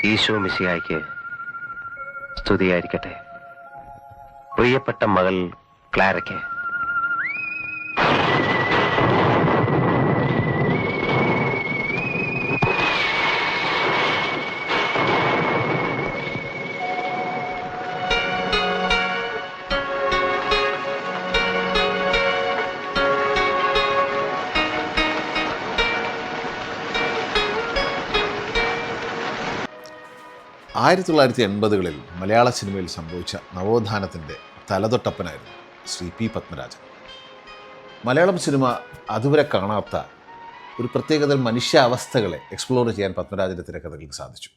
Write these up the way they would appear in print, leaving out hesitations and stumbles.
ഈശോ മിശിഹായ്ക്ക് സ്തുതിയായിരിക്കട്ടെ. പ്രിയപ്പെട്ട മകൾ ക്ലാരയ്ക്ക് ആയിരത്തി 1980-കളിൽ മലയാള സിനിമയിൽ സംഭവിച്ച നവോത്ഥാനത്തിൻ്റെ തലതൊട്ടപ്പനായിരുന്നു ശ്രീ പി പത്മരാജൻ. മലയാളം സിനിമ അതുവരെ കാണാത്ത ഒരു പ്രത്യേകതരം മനുഷ്യാവസ്ഥകളെ എക്സ്പ്ലോർ ചെയ്യാൻ പത്മരാജൻ്റെ തിരക്കഥകൾക്ക് സാധിച്ചു.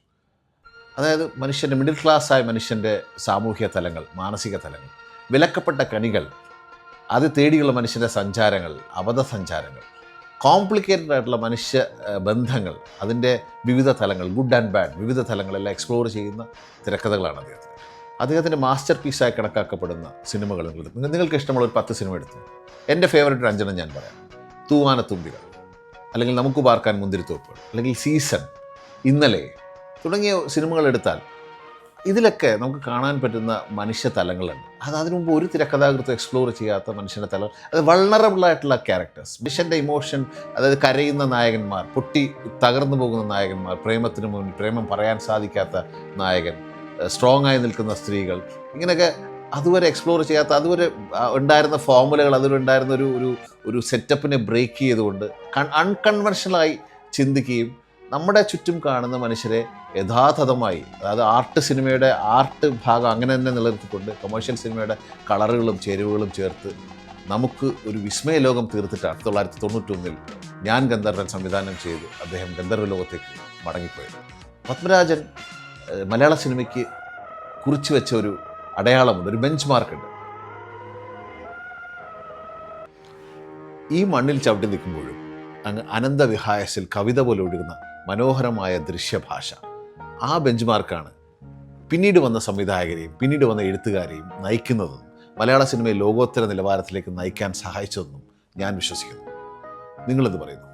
അതായത് മനുഷ്യൻ്റെ മിഡിൽ ക്ലാസ്സായ മനുഷ്യൻ്റെ സാമൂഹ്യ തലങ്ങൾ, മാനസിക തലങ്ങൾ, വിലക്കപ്പെട്ട കണികൾ, അത് തേടിയുള്ള മനുഷ്യൻ്റെ സഞ്ചാരങ്ങൾ, അബദ്ധസഞ്ചാരങ്ങൾ, കോംപ്ലിക്കേറ്റഡ് ആയിട്ടുള്ള മനുഷ്യ ബന്ധങ്ങൾ, അതിൻ്റെ വിവിധ തലങ്ങൾ, ഗുഡ് ആൻഡ് ബാഡ്, വിവിധ തലങ്ങളെല്ലാം എക്സ്പ്ലോർ ചെയ്യുന്ന തിരക്കഥകളാണ് അദ്ദേഹത്തിൻ്റെ മാസ്റ്റർ പീസായി കണക്കാക്കപ്പെടുന്ന സിനിമകൾ. നിങ്ങൾക്ക് ഇഷ്ടമുള്ള ഒരു 10 സിനിമ എടുത്തു. എൻ്റെ ഫേവറേറ്റ് ഒരു 5 ഞാൻ പറയാം. തൂവാനത്തുമ്പികൾ, അല്ലെങ്കിൽ നമുക്ക് പാർക്കാൻ മുന്തിരിത്തോപ്പുകൾ, അല്ലെങ്കിൽ സീസൺ, ഇന്നലെ തുടങ്ങിയ സിനിമകൾ എടുത്താൽ ഇതിലൊക്കെ നമുക്ക് കാണാൻ പറ്റുന്ന മനുഷ്യ തലങ്ങളുണ്ട്. അതിനു മുമ്പ് ഒരു തിരക്കഥാകൃത്തും എക്സ്പ്ലോർ ചെയ്യാത്ത മനുഷ്യൻ്റെ തലം. അത് വൾണറബിളായിട്ടുള്ള ക്യാരക്ടേഴ്സ്, മനുഷ്യൻ്റെ ഇമോഷൻ, അതായത് കരയുന്ന നായകന്മാർ, പൊട്ടി തകർന്നു പോകുന്ന നായകന്മാർ, പ്രേമത്തിന് മുന്നിൽ പ്രേമം പറയാൻ സാധിക്കാത്ത നായകൻ, സ്ട്രോങ് ആയി നിൽക്കുന്ന സ്ത്രീകൾ, ഇങ്ങനെയൊക്കെ അതുവരെ എക്സ്പ്ലോർ ചെയ്യാത്ത, അതുവരെ ഉണ്ടായിരുന്ന ഫോർമുലകൾ, അതിലുണ്ടായിരുന്ന ഒരു സെറ്റപ്പിനെ ബ്രേക്ക് ചെയ്തുകൊണ്ട് അൺകൺവെൻഷനലായി ചിന്തിക്കുകയും നമ്മുടെ ചുറ്റും കാണുന്ന മനുഷ്യരെ യഥാർത്ഥമായി, അതായത് ആർട്ട് സിനിമയുടെ ആർട്ട് ഭാഗം അങ്ങനെ തന്നെ നിലനിർത്തിക്കൊണ്ട് കൊമേഴ്ഷ്യൽ സിനിമയുടെ കളറുകളും ചേരുവകളും ചേർത്ത് നമുക്ക് ഒരു വിസ്മയ ലോകം തീർത്തിട്ടാണ് 1991 ഞാൻ ഗന്ധർവൻ സംവിധാനം ചെയ്ത് അദ്ദേഹം ഗന്ധർവ ലോകത്തേക്ക് മടങ്ങിപ്പോയത്. പത്മരാജൻ മലയാള സിനിമയ്ക്ക് കുറിച്ചു വെച്ച ഒരു അടയാളമുണ്ട്, ഒരു ബെഞ്ച് മാർക്കുണ്ട്. ഈ മണ്ണിൽ ചവിട്ടി നിൽക്കുമ്പോഴും അങ്ങ് അനന്തവിഹായസിൽ കവിത പോലെ ഒഴുകുന്ന മനോഹരമായ ദൃശ്യഭാഷ, ആ ബെഞ്ച് മാർക്കാണ് പിന്നീട് വന്ന സംവിധായകരെയും പിന്നീട് വന്ന എഴുത്തുകാരെയും നയിക്കുന്നതെന്നും മലയാള സിനിമയെ ലോകോത്തര നിലവാരത്തിലേക്ക് നയിക്കാൻ സഹായിച്ചതെന്നും ഞാൻ വിശ്വസിക്കുന്നു. നിങ്ങളെന്ത് പറയുന്നു?